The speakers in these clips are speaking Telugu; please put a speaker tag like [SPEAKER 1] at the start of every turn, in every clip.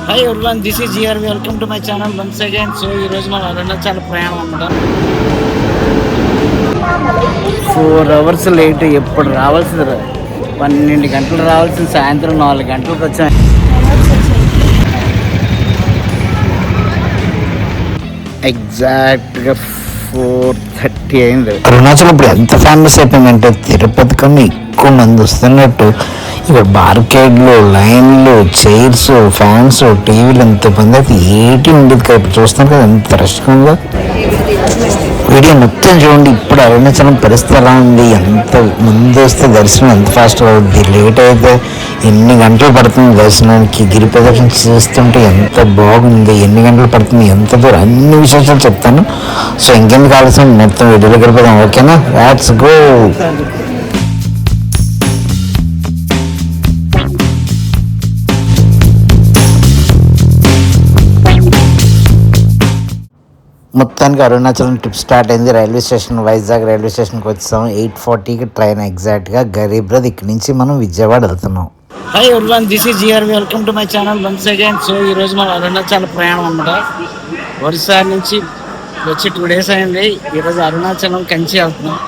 [SPEAKER 1] Hi everyone, this is GR. Welcome to my channel once again. So ఈరోజు మన అరుణాచల్ ప్రయాణం అనమాట. 4 hours లేట్. ఎప్పుడు రావాల్సింది 12 గంటలు రావాల్సింది, సాయంత్రం 4 గంటలకు వచ్చాం. ఎగ్జాక్ట్గా 4:30 అయింది.
[SPEAKER 2] అరుణాచల్ ఇప్పుడు ఎంత ఫేమస్ అయిపోయిందంటే తిరుపతి కన్నా ఎక్కువ మంది వస్తున్నట్టు ఇక్కడ బార్కేడ్లు, లైన్లు, చైర్స్, ఫ్యాన్స్, టీవీలు ఎంతమంది అయితే ఏటీ ఉండేది కదా. ఇప్పుడు చూస్తాను కదా ఎంత రష్గా ఉందో. వీడియో మొత్తం చూడండి. ఇప్పుడు అరుణాచలం పరిస్థితి ఎలా ఉంది, ఎంత ముందు వస్తే దర్శనం ఎంత ఫాస్ట్గా అవుద్ది, లేట్ అయితే ఎన్ని గంటలు పడుతుంది దర్శనానికి, గిరి ప్రదక్షిణ చేస్తుంటే ఎంత బాగుంది, ఎన్ని గంటలు పడుతుంది, ఎంత దూరం, అన్ని విశేషాలు చెప్తాను. సో ఇంకెందుకు ఆలస్యం, మొత్తం వీడియోలోకి వెళ్ళిపోదాం. ఓకేనా, లెట్స్ గో. మొత్తానికి అరుణాచలం ట్రిప్ స్టార్ట్ అయింది. రైల్వే స్టేషన్, వైజాగ్ రైల్వే స్టేషన్కి వచ్చాం. 8:40కి ట్రైన్ ఎగ్జాక్ట్గా. గరీబ్ రథ్ ఇక్కడి నుంచి మనం విజయవాడ వెళ్తున్నాం.
[SPEAKER 1] Hi everyone, this is GR. Welcome to my channel once again. So ఈరోజు మన అరుణాచల్ ప్రయాణం అన్నమాట. ఒరిస్సా నుంచి వచ్చి 2 days అయింది. ఈరోజు అరుణాచలం కంచి వెళ్తున్నాం.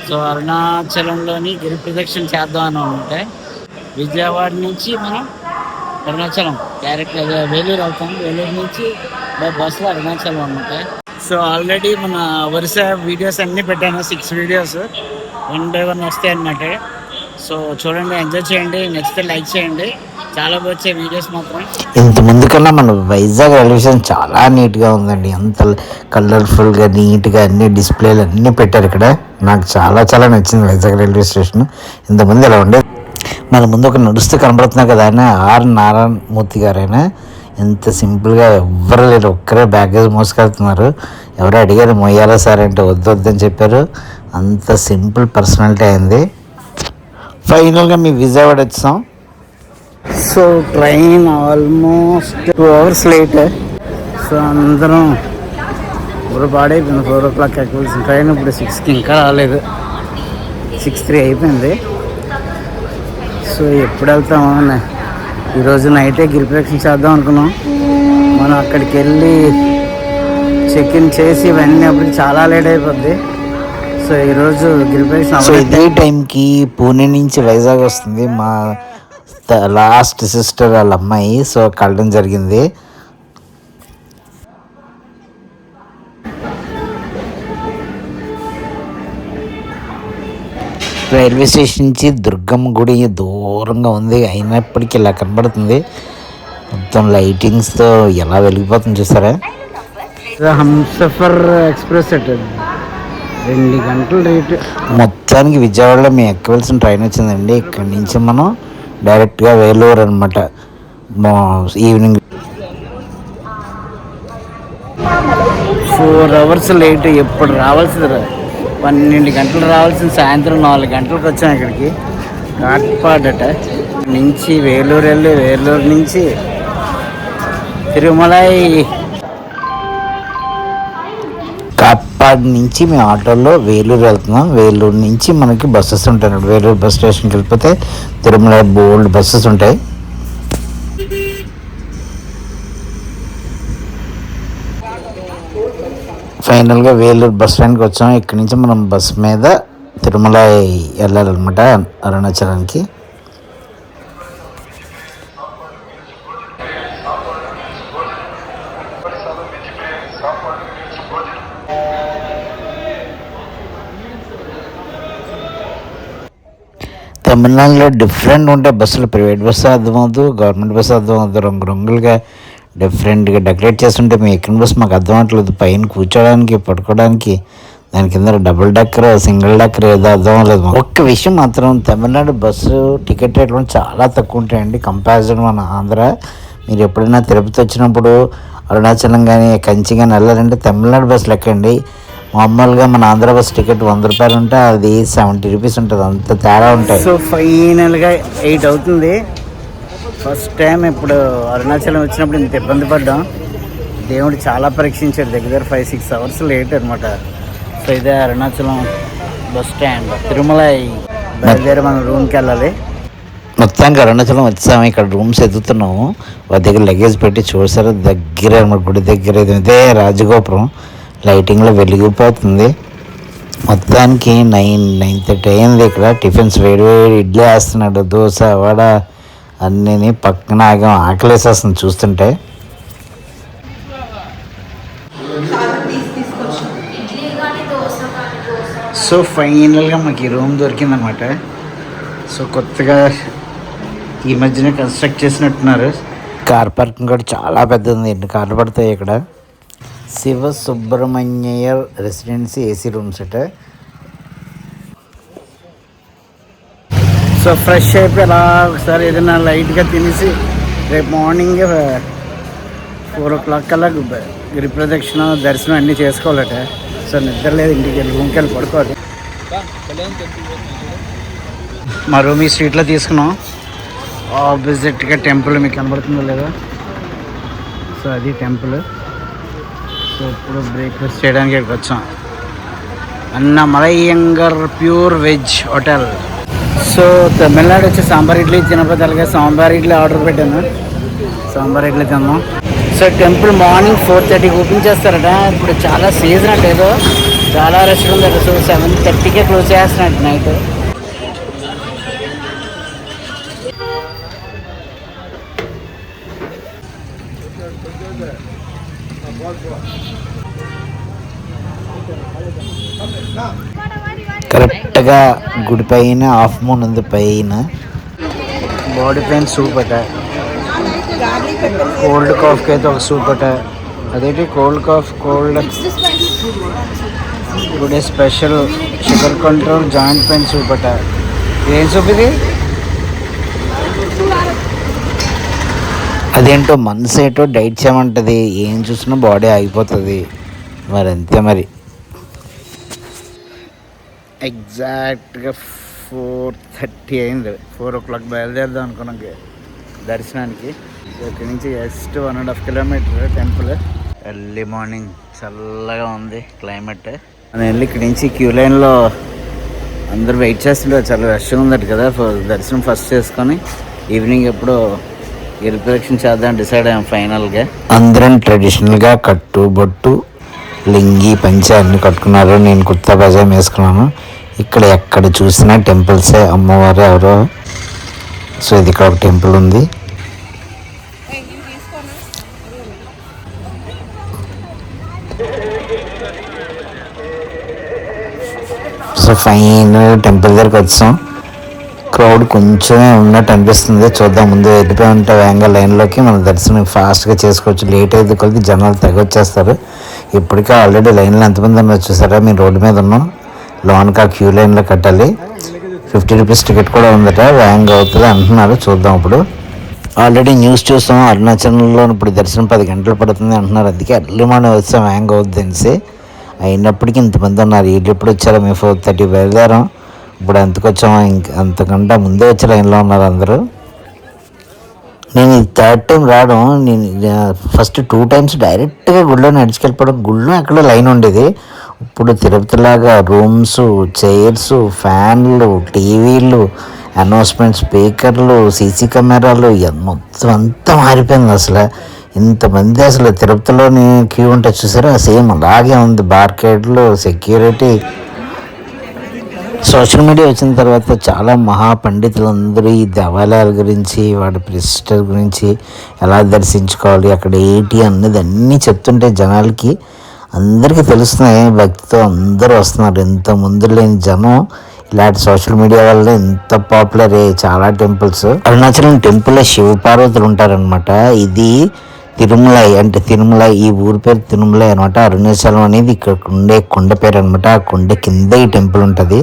[SPEAKER 1] సో అరుణాచలంలోని గిరి ప్రదక్షిణ చేద్దాం అని ఉంటే విజయవాడ నుంచి మనం అరుణాచలం డైరెక్ట్ వేలూరు వెళ్తాం. వేలూరు నుంచి బస్సులో అరుణాచలం అనమాట. సో ఆల్రెడీ మన వరుస వీడియోస్ అన్నీ పెట్టాను, 6 వీడియోస్ 1 by 1 వస్తాయి అన్నమాట. సో చూడండి, ఎంజాయ్ చేయండి, నచ్చితే లైక్ చేయండి. చాలా వచ్చే వీడియోస్ మాత్రం.
[SPEAKER 2] ఇంతమంది కన్నా మన వైజాగ్ రైల్వే స్టేషన్ చాలా నీట్గా ఉందండి. అంత కలర్ఫుల్గా నీట్గా అన్ని డిస్ప్లేలు అన్నీ పెట్టారు ఇక్కడ. నాకు చాలా చాలా నచ్చింది వైజాగ్ రైల్వే స్టేషన్. ఇంతమంది ఇలా ఉండేది. మన ముందు ఒక నడుస్తూ కనబడుతున్నారు కదా, ఆయన ఆర్ నారాయణ మూర్తి గారు. ఆయన ఎంత సింపుల్గా, ఎవ్వరు లేరు, ఒక్కరే బ్యాగేజ్ మోసుకెళ్తున్నారు. ఎవరో అడిగారు మొయ్యాలా సార్ అంటే వద్దని చెప్పారు. అంత సింపుల్ పర్సనాలిటీ అయింది. ఫైనల్గా మీ విజయవాడ వచ్చాం.
[SPEAKER 1] So train almost 2 hours late. So అందరం ఇప్పుడు పాడైపోయింది. 4 o'clock ఎక్కవలసిన ట్రైన్ ఇప్పుడు 6కి ఇంకా రాలేదు. 6:03 అయిపోయింది. సో ఎప్పుడు వెళ్తామో, ఈరోజు నైటే గిరి ప్రదక్షిణ చేద్దాం అనుకున్నాం. మనం అక్కడికి వెళ్ళి చెక్ ఇన్ చేసి ఇవన్నీ అప్పటికి చాలా లేట్ అయిపోద్ది. సో ఈరోజు గిరి ప్రదక్షిణ.
[SPEAKER 2] సో ఇదే టైంకి పూణే నుంచి వైజాగ్ వస్తుంది మా లాస్ట్ సిస్టర్ వాళ్ళ అమ్మాయి. సో కలడం జరిగింది. రైల్వే స్టేషన్ నుంచి దుర్గమ్మ గుడి దూరంగా ఉంది, అయినప్పటికీ ఇలా కనబడుతుంది. మొత్తం లైటింగ్స్తో ఎలా వెలిగిపోతుంది చూసారా.
[SPEAKER 1] హంసఫర్ ఎక్స్ప్రెస్ 2 గంటలు రేట్.
[SPEAKER 2] మొత్తానికి విజయవాడలో మేము ఎక్కవలసిన ట్రైన్ వచ్చిందండి. ఇక్కడి నుంచి మనం డైరెక్ట్గా వేలూరు అనమాట. Evening
[SPEAKER 1] 4 hours late. ఎప్పుడు రావాల్సింది 12 గంటలు రావాల్సింది, సాయంత్రం 4 గంటలకు వచ్చాం ఇక్కడికి. కాట్పాడట నుంచి వేలూరు వెళ్ళి, వేలూరు నుంచి తిరుమలై.
[SPEAKER 2] కాట్పాడ్ నుంచి మేము ఆటోలో వేలూరు వెళ్తున్నాం. వేలూరు నుంచి మనకి బస్సెస్ ఉంటాయి. వేలూరు బస్ స్టేషన్కి వెళ్ళిపోతే తిరుమల బోల్డ్ బస్సెస్ ఉంటాయి. ఫైనల్గా వేలూరు బస్ స్టాండ్కి వచ్చాం. ఇక్కడి నుంచి మనం బస్ మీద తిరుమల వెళ్ళాలన్నమాట, అరుణాచలానికి. తమిళనాడులో డిఫరెంట్ ఉంటాయి బస్సులు. ప్రైవేట్ బస్సు అర్థమవుతుంది, గవర్నమెంట్ బస్సు అర్థమవుతుంది. రంగురంగులుగా డిఫరెంట్గా డెకరేట్ చేస్తుంటే మేము ఎక్కిన బస్సు మాకు అర్థం అవ్వట్లేదు. పైన కూర్చోడానికి, పడుకోవడానికి, దాని కింద డబుల్ డెక్కర్, సింగిల్ డెక్కర్ ఏదో అర్థం అవ్వలేదు. ఒక్క విషయం మాత్రం, తమిళనాడు బస్సు టికెట్ రేట్లు చాలా తక్కువ ఉంటాయండి కంపారిజన్ మన ఆంధ్ర. మీరు ఎప్పుడైనా తిరుపతి వచ్చినప్పుడు అరుణాచలం కానీ కంచి కానీ వెళ్ళాలంటే తమిళనాడు బస్సులు ఎక్కండి. మామూలుగా మన ఆంధ్ర బస్ టికెట్ 100 రూపాయలు ఉంటే అది 70 రూపీస్ ఉంటుంది. అంత తేడా ఉంటాయి.
[SPEAKER 1] సో ఫైనల్గా 8 అవుతుంది. ఫస్ట్ టైం ఇప్పుడు అరుణాచలం వచ్చినప్పుడు ఇంత ఇబ్బంది పడ్డాం. దేవుడు చాలా పరీక్షించాడు. దగ్గర 5-6 hours లేట్ అనమాట. సో ఇదే అరుణాచలం బస్ స్టాండ్. తిరుమల బయలుదేరి మనం రూమ్కి వెళ్ళాలి.
[SPEAKER 2] మొత్తానికి అరుణాచలం వచ్చాము. ఇక్కడ రూమ్స్ ఎదుగుతున్నాము. వాళ్ళ దగ్గర లగేజ్ పెట్టి చూసారు దగ్గర మన గుడి దగ్గర ఇదే రాజగోపురం లైటింగ్లో వెలిగిపోతుంది. మొత్తానికి 9:30 అయింది. ఇక్కడ టిఫిన్స్ వేడి ఇడ్లీ వేస్తున్నాడు, దోశ, వడ అన్నీ పక్కన ఆగం ఆకలేసేస్తుంది చూస్తుంటే. సో ఫైనల్గా మాకు ఈ రూమ్ దొరికిందనమాట. సో కొత్తగా ఈ మధ్యన కన్స్ట్రక్ట్ చేసినట్టున్నారు. కార్ పార్కింగ్ కూడా చాలా పెద్దది, ఎన్ని కార్లు పడతాయి ఇక్కడ. Shiva Subrahmanya residency AC rooms అట. సో ఫ్రెష్ అయిపోయి అలా ఒకసారి ఏదైనా లైట్గా తినేసి రేపు మార్నింగ్ 4 o'clock కల్లా గిరి ప్రదక్షిణ దర్శనం అన్నీ చేసుకోవాలట. సో నిద్ర లేదు, ఇంటికి వెళ్ళి రూమ్కి వెళ్ళి పడుకోవాలి. మా రూమ్ ఈ స్ట్రీట్లో తీసుకున్నాం. ఆపోజిట్గా టెంపుల్ మీకు కనబడుతుందో లేదా. సో అది టెంపుల్. సో ఇప్పుడు బ్రేక్ఫాస్ట్ చేయడానికి ఇక్కడికి వచ్చాం. Annamalaiyangar pure veg hotel. So Tamil Nadu వచ్చి సాంబార్ ఇడ్లీ తినకపోతే అలాగే సాంబార్ ఇడ్లీ ఆర్డర్ పెట్టాను. సాంబార్ ఇడ్లీ తిన్నాం. సో టెంపుల్ మార్నింగ్ 4:30కి ఓపెన్ చేస్తారట. ఇప్పుడు చాలా సీజన్ అంటే ఏదో చాలా రష్ ఉందట. సో 7:30కే క్లోజ్ చేస్తున్నట్టు నైట్. కరెక్ట్గా గుడి పైన హాఫ్ మూన్ ఉంది. పైన బాడీ పెయిన్ సూప్ అట. కోల్డ్ కాఫ్కి అయితే ఒక సూప్ అట. అదేంటి cold cough today special sugar control joint pain soup అట. ఏం సూప్ ఇది? అదేంటో మనసు ఏటో డైట్ చేయమంటుంది. ఏం చూసినా బాడీ ఆగిపోతుంది. మరి అంతే మరి. ఎగ్జాక్ట్గా 4:30 అయింది. 4 o'clock బయలుదేరదాం అనుకున్నాం దర్శనానికి. ఇక్కడి నుంచి just 1.5 kilometer temple. Early morning చల్లగా ఉంది క్లైమేట్. నేను వెళ్ళి ఇక్కడి నుంచి క్యూ లైన్లో అందరూ వెయిట్ చేస్తుంటారు. చాలా రష్గా ఉందట కదా. దర్శనం ఫస్ట్ చేసుకొని ఈవినింగ్ ఎప్పుడో గిరి ప్రదక్షిణ చేద్దాం డిసైడ్ అయ్యాం ఫైనల్గా. అందరం ట్రెడిషనల్గా కట్టు బొట్టు లింగి పంచ అన్నీ కట్టుకున్నారు. నేను కుర్తా పైజామా వేసుకున్నాను. ఇక్కడ ఎక్కడ చూసినా టెంపుల్సే, అమ్మవారు ఎవరో. సో ఇది ఇక్కడ ఒక టెంపుల్ ఉంది. సో ఫైనల్ టెంపుల్ దగ్గరికి వచ్చాం. క్రౌడ్ కొంచెమే ఉన్నట్టు అనిపిస్తుంది. చూద్దాం, ముందు వెళ్ళిపోయి ఉంటే వేగంగా లైన్లోకి మన దర్శనం ఫాస్ట్గా చేసుకోవచ్చు. లేట్ అయితే కొలికి జనాలు తెగొచ్చేస్తారు. ఇప్పటికే ఆల్రెడీ లైన్లో ఎంతమంది ఉన్నారు చూసారా. మేము రోడ్డు మీద ఉన్నాం. లోన్కి ఆ క్యూ లైన్లో కట్టాలి. 50 rupees టికెట్ కూడా ఉందట. వేగంగా అవుతుంది అంటున్నారు. చూద్దాం. ఇప్పుడు ఆల్రెడీ న్యూస్ చూస్తాం అరుణాచలంలో ఇప్పుడు దర్శనం 10 గంటలు పడుతుంది అంటున్నారు. అందుకే ఎర్లీ మార్నింగ్ వస్తాం వేగంగా అవుతుంది అనేసి. అయినప్పటికీ ఇంతమంది ఉన్నారు. వీళ్ళు ఎప్పుడు వచ్చారో మేము 4:30 బయలుదేరాం. ఇప్పుడు ఎంతకు వచ్చామో అంతకంటే ముందే వచ్చి లైన్లో ఉన్నారు అందరూ. నేను ఇది 3rd time రావడం. నేను ఫస్ట్ 2 times డైరెక్ట్గా గుళ్ళో నడుచుకెళ్ళిపోవడం. గుళ్ళో ఎక్కడో లైన్ ఉండేది. ఇప్పుడు తిరుపతిలాగా రూమ్స్, చైర్స్, ఫ్యాన్లు, టీవీలు, అనౌన్స్మెంట్ స్పీకర్లు, సీసీ కెమెరాలు మొత్తం అంతా మారిపోయింది. అసలు ఇంతమంది అసలు తిరుపతిలోని క్యూ ఉంటే చూసారా, సేమ్ అలాగే ఉంది. బార్కేడ్లు, సెక్యూరిటీ. సోషల్ మీడియా వచ్చిన తర్వాత చాలా మహాపండితులందరూ ఈ దేవాలయాల గురించి, వాటి ప్రతిష్ట గురించి, ఎలా దర్శించుకోవాలి, అక్కడ ఏంటి అన్నది అన్నీ చెప్తుంటే జనాలకి అందరికీ తెలుస్తున్నాయి. భక్తితో అందరూ వస్తున్నారు. ఎంత ముందు లేని జనం ఇలాంటి సోషల్ మీడియా వల్ల ఎంత పాపులర్ అయ్యాయి చాలా టెంపుల్స్. అరుణాచలం టెంపుల్లో శివ పార్వతులు ఉంటారనమాట. ఇది తిరుమలై అంటే తిరుమల, ఈ ఊరి పేరు తిరుమలై అనమాట. అరుణాచలం అనేది ఇక్కడ ఉండే కొండ పేరు అనమాట. ఆ కొండ కింద ఈ టెంపుల్ ఉంటుంది.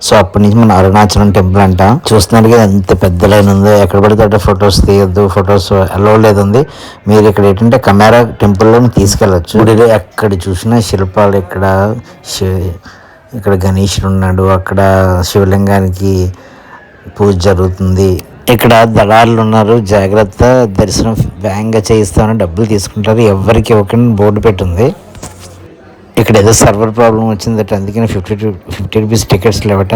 [SPEAKER 2] సో అప్పటి నుంచి మనం అరుణాచలం టెంపుల్ అంటాం. చూస్తున్నారు కదా ఎంత పెద్ద లైన్ ఉందో. ఎక్కడ పడితే అక్కడ ఫొటోస్ తీయద్దు, ఫొటోస్ అలౌ లేదండి. మీరు ఇక్కడ ఏంటంటే కెమెరా టెంపుల్లో తీసుకెళ్ళచ్చు. గుడిలో ఎక్కడ చూసినా శిల్పాలు. ఇక్కడ గణేశుడు ఉన్నాడు. అక్కడ శివలింగానికి పూజ జరుగుతుంది. ఇక్కడ దళారులు ఉన్నారు. జాగ్రత్త, దర్శనం వేగంగా చేయిస్తామని డబ్బులు తీసుకుంటారు. ఎవరికి ఇవ్వకుండా బోర్డు పెట్టింది. ఇక్కడ ఏదో సర్వర్ ప్రాబ్లం వచ్చిందట. అందుకని 50 rupees టికెట్స్ లేవట.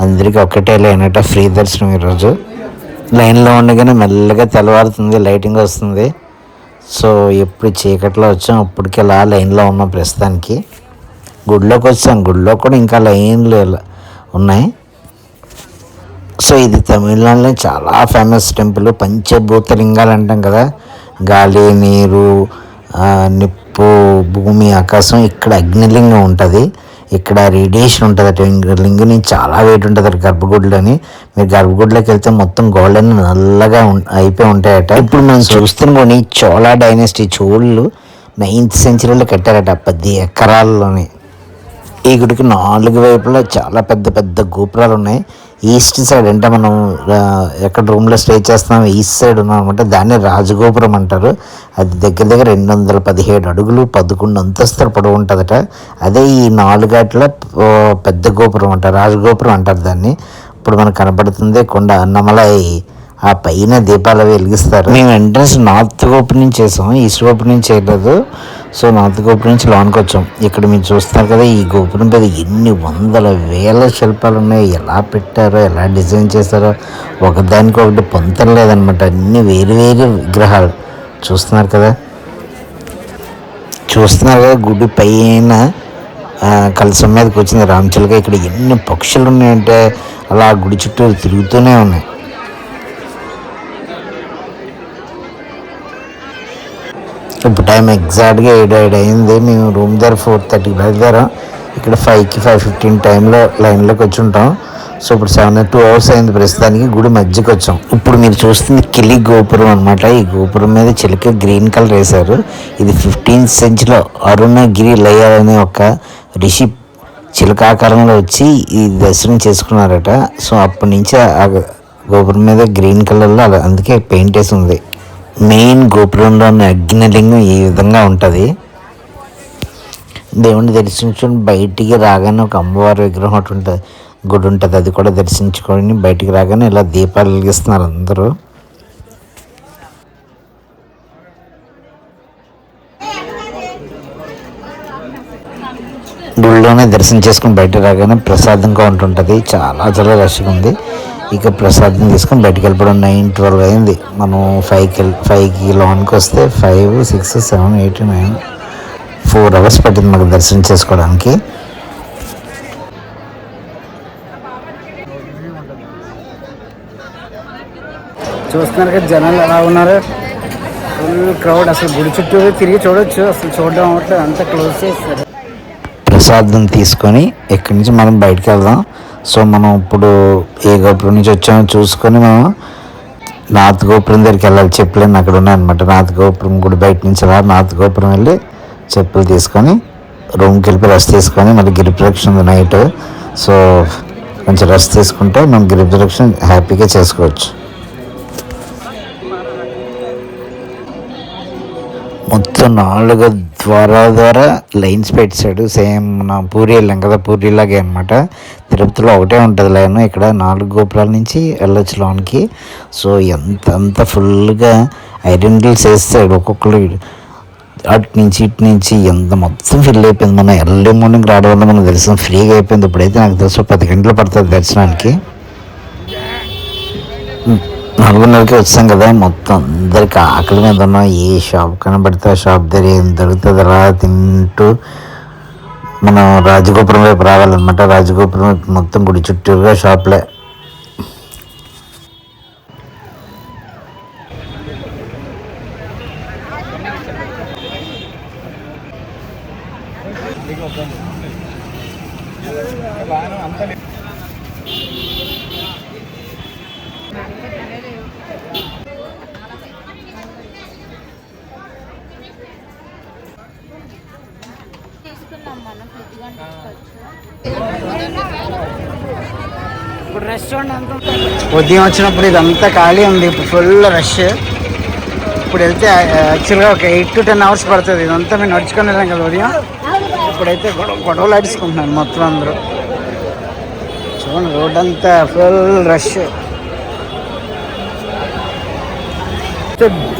[SPEAKER 2] అందరికీ ఒక్కటే లేనట. ఫ్రీ దర్శనం ఈరోజు. లైన్లో ఉండగానే మెల్లగా తెల్లవారుతుంది, లైటింగ్ వస్తుంది. సో ఎప్పుడు చీకట్లో వచ్చాం అప్పటికి అలా లైన్లో ఉన్నాం. ప్రస్తుతానికి గుడిలోకి వచ్చాం. గుడిలో కూడా ఇంకా లైన్లు ఉన్నాయి. సో ఇది తమిళనాడులో చాలా ఫేమస్ టెంపుల్. పంచభూత లింగాలు అంటాం కదా, గాలి, నీరు, నిప్పు, భూమి, ఆకాశం. ఇక్కడ అగ్నిలింగం ఉంటుంది. ఇక్కడ రేడియేషన్ ఉంటుంది అటు లింగం నుంచి చాలా వెయిట్ ఉంటుంది అటు గర్భగుడిలోని. మీరు గర్భగుడిలోకి వెళ్తే మొత్తం గోల్డెన్ నల్లగా అయిపోయి ఉంటాయట. ఇప్పుడు మనం చూస్తున్న కొన్ని చోళా డైనస్టీ చోళ్ళు 9th సెంచరీలో కట్టారట 10 ఎకరాల్లోని. ఈ గుడికి 4 వైపులా చాలా పెద్ద పెద్ద గోపురాలు ఉన్నాయి. ఈస్ట్ సైడ్ అంటే మనం ఎక్కడ రూమ్లో స్టే చేస్తున్నాం ఈస్ట్ సైడ్ ఉన్నాం అనమాట. దాన్ని రాజగోపురం అంటారు. అది దగ్గర దగ్గర 217 అడుగులు 11 అంతస్తులు పొడవు ఉంటుందట. అదే ఈ 4 అట్ల పెద్ద గోపురం అంటారు, రాజగోపురం అంటారు దాన్ని. ఇప్పుడు మనకు కనపడుతుంది కొండ అన్నమలై. ఆ పైన దీపాలు వెలిగిస్తారు. మేము ఎంట్రన్స్ నార్త్ గోపురం నుంచి చేసాం, ఈస్ట్ గోపురం నుంచి చేయలేదు. సో నార్త్ గోపురం నుంచి లోనికి వచ్చాం. ఇక్కడ మీరు చూస్తున్నారు కదా, ఈ గోపురం మీద ఎన్ని వందల వేల శిల్పాలు ఉన్నాయి. ఎలా పెట్టారో, ఎలా డిజైన్ చేశారో ఒకదానికి ఒకటి పొంతన లేదనమాట. అన్ని వేరు వేరు విగ్రహాలు చూస్తున్నారు కదా. గుడి పైన కలసం మీద కూర్చుంది రామచిలుక. ఇక్కడ ఎన్ని పక్షులు ఉన్నాయంటే అలా గుడి చుట్టూ తిరుగుతూనే ఉన్నాయి. ఇప్పుడు టైం ఎగ్జాక్ట్గా 7 అయింది. మేము రూమ్ దగ్గర 4:30 బయలుదేరాం. ఇక్కడ 5కి 5:15 టైంలో లైన్లోకి వచ్చి ఉంటాం. సో ఇప్పుడు 2 అవర్స్ అయింది. ప్రస్తుతానికి గుడి మధ్యకి వచ్చాం. ఇప్పుడు మీరు చూస్తుంది కిలి గోపురం అనమాట. ఈ గోపురం మీద చిలుక గ్రీన్ కలర్ వేశారు. ఇది 15th సెంచరీలో అరుణగిరి లయర్ అనే ఒక రిషి చిలుకాకారంలో వచ్చి ఈ దర్శనం చేసుకున్నారట. సో అప్పటి నుంచి ఆ గోపురం మీద గ్రీన్ కలర్లో అలా అందుకే పెయింట్ వేసి ఉంది. మెయిన్ గోపురంలో ఉన్న అగ్నిలింగం ఈ విధంగా ఉంటుంది. దేవుణ్ణి దర్శించుకొని బయటికి రాగానే ఒక అమ్మవారి విగ్రహం ఒకటి ఉంటుంది, గుడి ఉంటుంది. అది కూడా దర్శించుకొని బయటికి రాగానే ఇలా దీపాలు వెలిగిస్తున్నారు అందరూ. గుడిలోనే దర్శనం చేసుకుని బయటకు రాగానే ప్రసాదంగా ఉంటుంటుంది. చాలా చాలా రష్గా ఉంది. ఇక ప్రసాదం తీసుకొని బయటికి వెళ్ళిపోవడం. 9-12 అయింది. మనం 5కి లోనికి వస్తే 5, 6, 7, 8, 9 4 అవర్స్ పట్టింది మాకు దర్శనం చేసుకోవడానికి.
[SPEAKER 1] చూస్తున్నారు కదా జనాలు ఎలా ఉన్నారు, ఫుల్ క్రౌడ్. అసలు గుడి చుట్టూ తిరిగి చూడొచ్చు, అసలు చూడడం అవ్వట్లేదు, అంతా క్లోజ్ చేస్తారు.
[SPEAKER 2] ప్రసాదం తీసుకొని ఇక్కడి నుంచి మనం బయటకు వెళ్దాం. సో మనం ఇప్పుడు ఏ గోపురం నుంచి వచ్చామో చూసుకొని మనం నార్త్ గోపురం దగ్గరికి వెళ్ళాలి. చెప్పులన్నీ అక్కడ ఉన్నాయన్నమాట. నార్త్ గోపురం గుడి బయట నుంచి అలా నార్త్ గోపురం వెళ్ళి చెప్పులు తీసుకొని రూమ్కి వెళ్ళి రెస్ట్ తీసుకొని మళ్ళీ గిరి ప్రదక్షిణ ఉంది నైట్. సో కొంచెం రెస్ట్ తీసుకుంటే మనం గిరి ప్రదక్షిణ హ్యాపీగా చేసుకోవచ్చు. మొత్తం 4 ద్వారాల ద్వారా లైన్స్ పెట్టాడు. సేమ్ మన పూరి వెళ్ళాం కదా, పూరిలాగే అనమాట. తిరుపతిలో ఒకటే ఉంటుంది లైన్, ఇక్కడ 4 గోపురాల నుంచి వెళ్ళొచ్చు లోనికి. సో అంత ఫుల్గా ఐడెంటిటీస్ వేస్తాడు ఒక్కొక్కరు. అటు నుంచి ఇటు నుంచి ఎంత మొత్తం ఫిల్ అయిపోయింది. మనం ఎర్లీ మార్నింగ్ రావడం వల్ల మనకు దర్శనం ఫ్రీగా అయిపోయింది. ఇప్పుడైతే నాకు తెలుసు 10 గంటలు పడుతుంది దర్శనానికి. 4:30కి వచ్చాం కదా, మొత్తం అందరికి ఆకలి మీద ఉన్నాం. ఏ షాప్ కనబడితే ఆ షాప్ దగ్గర ఏం దొరుకుతుంది అలా తింటూ మనం రాజగోపురం వైపు రావాలన్నమాట. రాజగోపురం వైపు మొత్తం గుడి చుట్టూరుగా షాప్లే.
[SPEAKER 1] ఇప్పుడు రష్ చూడండి అంత. ఉదయం వచ్చినప్పుడు ఇదంతా ఖాళీ ఉంది, ఇప్పుడు ఫుల్ రష్. ఇప్పుడు వెళ్తే యాక్చువల్గా ఒక 8 to 10 అవర్స్ పడుతుంది. ఇదంతా మేము నడుచుకొని వెళ్ళాం కదా ఉదయం. ఇప్పుడైతే గొడవలు అడుచుకుంటున్నాను మొత్తం అందరూ. చూడండి రోడ్ అంతా ఫుల్ రష్.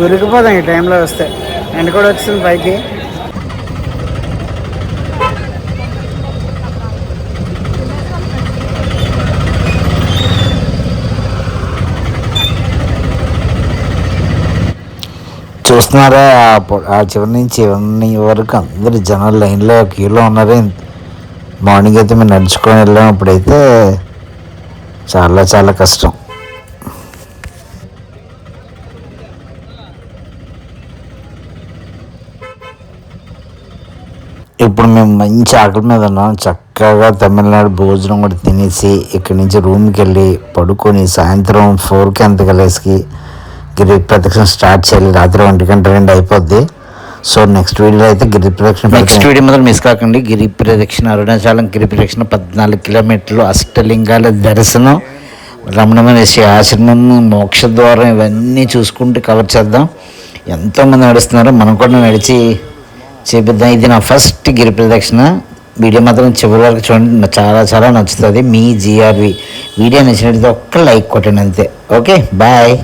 [SPEAKER 1] దొరికిపోదాం ఈ టైంలో వస్తే. ఎండ కూడా వచ్చింది పైకి.
[SPEAKER 2] చూస్తున్నారా ఆ చివరి నుంచి చివరి వరకు అందరు జనాలు లైన్లో క్యూలో ఉన్నారు. మార్నింగ్ అయితే మేము నడుచుకొని వెళ్ళాం. అప్పుడైతే చాలా చాలా కష్టం. ఇప్పుడు మేము మంచి ఆకలి మీద ఉన్నాం. చక్కగా తమిళనాడు భోజనం కూడా తినేసి ఇక్కడి నుంచి రూమ్కి వెళ్ళి పడుకొని సాయంత్రం 4కి అంత కలిసి గిరి ప్రదక్షిణ స్టార్ట్ చేయాలి. రాత్రి 1:00 అయిపోద్ది. సో నెక్స్ట్ వీడియోలో అయితే గిరి ప్రదక్షిణ, నెక్స్ట్ వీడియో మాత్రం మిస్ కాకండి. గిరి ప్రదక్షిణ, అరుణాచలం గిరి ప్రదక్షిణ 14 కిలోమీటర్లు, అష్టలింగాల దర్శనం, రమణ మహర్షి ఆశ్రమం, మోక్షద్వారం ఇవన్నీ చూసుకుంటూ కవర్ చేద్దాం. ఎంతోమంది నడుస్తున్నారో మనం కూడా నడిచి చేపిద్దాం. ఇది నా ఫస్ట్ గిరి ప్రదక్షిణ. వీడియో మాత్రం చివరి వరకు చూడండి, చాలా చాలా నచ్చుతుంది. మీ జిఆర్వి వీడియో నచ్చినట్లయితే ఒక్క లైక్ కొట్టండి అంతే. Okay, bye.